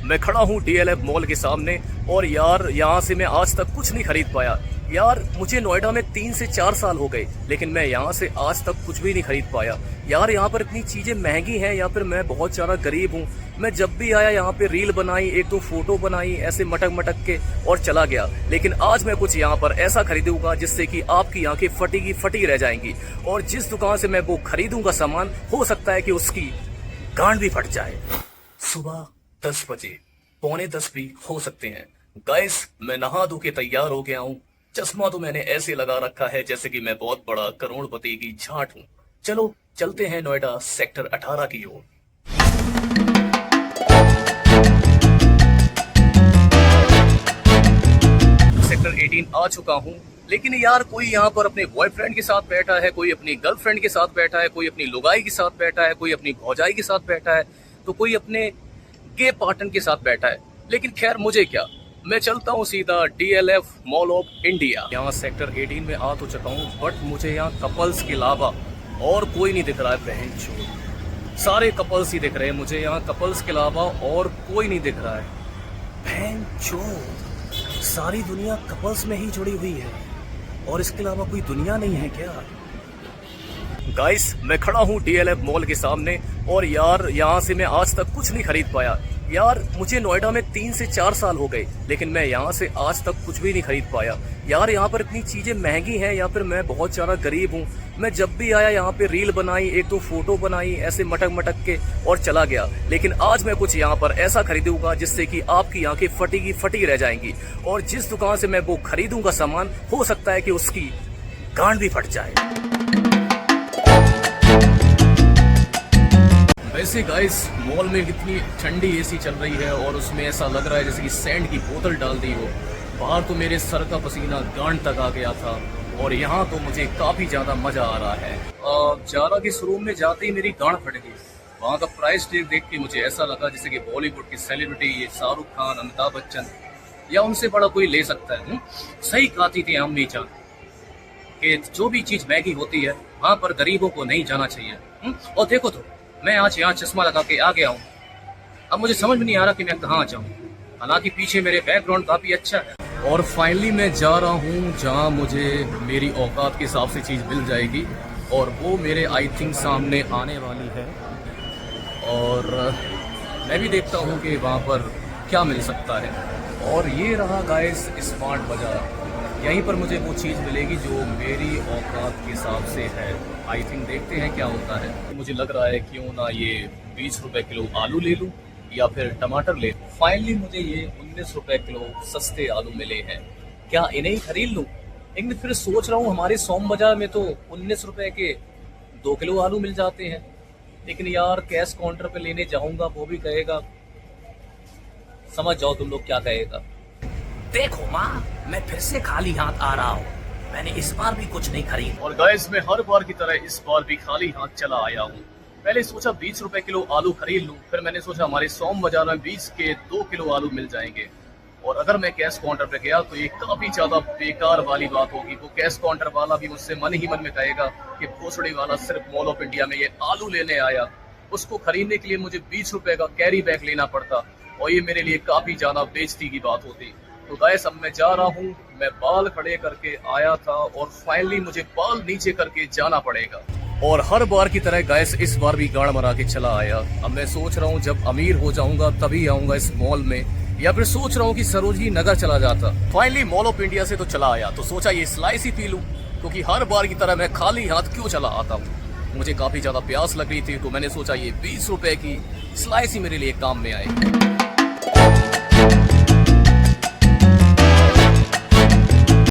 मैं खड़ा हूँ DLF मॉल के सामने और यार यहाँ से मैं आज तक कुछ नहीं खरीद पाया। यार मुझे नोएडा में 3 से 4 साल हो गए, लेकिन मैं यहाँ से आज तक कुछ भी नहीं खरीद पाया। यार यहाँ पर इतनी चीजें महंगी हैं या फिर मैं बहुत ज़्यादा गरीब हूँ। मैं जब भी आया यहाँ पे रील बनाई, एक दो फोटो बनाई ऐसे मटक मटक के और चला गया। लेकिन आज मैं कुछ यहाँ पर ऐसा खरीदूंगा जिससे कि आपकी आंखें फटी की फटी रह जाएंगी। और जिस दुकान से मैं वो खरीदूंगा सामान, हो सकता है कि उसकी गांड भी फट जाए। सुबह 10 बजे, पौने 10 भी हो सकते हैं। गाइस, मैं नहा धो के तैयार हो गया हूँ। चश्मा तो मैंने ऐसे लगा रखा है जैसे कि मैं बहुत बड़ा करोड़पति की झाट हूँ। चलो चलते हैं नोएडा सेक्टर 18 की ओर। सेक्टर 18 आ चुका हूँ, लेकिन यार कोई यहाँ पर अपने बॉयफ्रेंड के साथ बैठा है, कोई अपनी गर्लफ्रेंड के साथ बैठा है, कोई अपनी लुगाई के साथ बैठा है, कोई अपनी भौजाई के साथ बैठा है, तो कोई अपने गे पार्टनर के साथ बैठा है। लेकिन खैर मुझे क्या, मैं चलता हूँ सीधा DLF मॉल ऑफ इंडिया। यहाँ सेक्टर 18 में आ तो चुका हूँ, बट मुझे यहाँ कपल्स के अलावा और कोई नहीं दिख रहा है। बहन चोद, सारे कपल्स ही दिख रहे हैं मुझे यहाँ, कपल्स के अलावा और कोई नहीं दिख रहा है। बहन चोद, सारी दुनिया कपल्स में ही जुड़ी हुई है और इसके अलावा कोई दुनिया नहीं है क्या? गाइस, मैं खड़ा हूँ DLF मॉल के सामने और यार यहाँ से मैं आज तक कुछ नहीं खरीद पाया। यार मुझे नोएडा में 3 से 4 साल हो गए, लेकिन मैं यहाँ से आज तक कुछ भी नहीं खरीद पाया। यार यहाँ पर इतनी चीजें महंगी हैं या फिर मैं बहुत ज़्यादा गरीब हूँ। मैं जब भी आया यहाँ पे रील बनाई, एक दो फोटो बनाई ऐसे मटक मटक के और चला गया। लेकिन आज मैं कुछ यहाँ पर ऐसा खरीदूंगा जिससे कि आपकी आंखें फटी की फटी रह जाएंगी। और जिस दुकान से मैं वो खरीदूंगा सामान, हो सकता है कि उसकी गांड भी फट जाए। वैसे गाइस, मॉल में कितनी ठंडी AC चल रही है और उसमें ऐसा लग रहा है जैसे कि सैंड की बोतल डाल दी हो। बाहर तो मेरे सर का पसीना गांड तक आ गया था और यहाँ तो मुझे काफी ज्यादा मजा आ रहा है। जारा के शोरूम में जाते ही मेरी गांड फट गई। वहाँ का प्राइस टैग देख के मुझे ऐसा लगा जैसे कि बॉलीवुड की सेलिब्रिटी, ये शाहरुख खान, अमिताभ बच्चन या उनसे बड़ा कोई ले सकता है। सही कहती थी अम्मी जान कि जो भी चीज महंगी होती है वहाँ पर गरीबों को नहीं जाना चाहिए। और देखो तो, मैं आज यहाँ चश्मा लगा के आ गया हूँ। अब मुझे समझ में नहीं आ रहा कि मैं कहाँ जाऊँ। हालांकि पीछे मेरे बैकग्राउंड काफी अच्छा है। और फाइनली मैं जा रहा हूँ जहाँ मुझे मेरी औकात के हिसाब से चीज़ मिल जाएगी और वो मेरे आई थिंक सामने आने वाली है। और मैं भी देखता हूँ कि वहाँ पर क्या मिल सकता है। और ये रहा गाइस स्मार्ट बाजार। यहीं पर मुझे वो चीज़ मिलेगी जो मेरी औकात के हिसाब से है। आई थिंक देखते हैं क्या होता है। मुझे लग रहा है क्यों ना ये 20 रुपए किलो आलू ले लूँ या फिर टमाटर ले लूँ। फाइनली मुझे ये 19 रुपए किलो सस्ते आलू मिले हैं। क्या इन्हें ही खरीद लूँ? लेकिन फिर सोच रहा हूँ हमारे सोम बाजार में तो 19 रुपए के 2 किलो आलू मिल जाते हैं। लेकिन यार कैश काउंटर पे लेने जाऊंगा वो भी कहेगा, समझ जाओ तुम लोग क्या कहेगा। देखो माँ, मैं फिर से खाली हाथ आ रहा हूँ। मैंने इस बार भी कुछ नहीं खरीदा। और गाइस, मैं हर बार की तरह इस बार भी खाली हाथ चला आया हूँ। पहले सोचा 20 रुपए किलो आलू खरीद लूँ, फिर मैंने सोचा हमारे सोम बाजार में 20 के 2 किलो आलू मिल जाएंगे। और अगर मैं कैश काउंटर पे गया तो ये काफी ज्यादा बेकार वाली बात होगी। वो कैश काउंटर वाला भी मुझसे मन ही मन में कहेगा कि भोसड़ी वाला सिर्फ मॉल ऑफ इंडिया में ये आलू लेने आया। उसको खरीदने के लिए मुझे 20 रुपए का कैरी बैग लेना पड़ता और ये मेरे लिए काफी ज्यादा बेइज्जती की बात होती। तो गाइस, अब मैं जा रहा हूँ। मैं बाल खड़े करके आया था और फाइनली मुझे बाल नीचे करके जाना पड़ेगा। और हर बार की तरह गाइस, इस बार भी गाड़ मरा के चला आया। अब मैं सोच रहा हूँ जब अमीर हो जाऊंगा तभी आऊंगा इस मॉल में, या फिर सोच रहा हूँ कि सरोजनी नगर चला जाता। फाइनली मॉल ऑफ इंडिया से तो चला आया, तो सोचा ये स्लाइस ही पी लूं, क्योंकि हर बार की तरह मैं खाली हाथ क्यों चला आता हूँ। मुझे काफी ज्यादा प्यास लग रही थी, तो मैंने सोचा ये 20 रुपए की स्लाइस ही मेरे लिए काम में आए।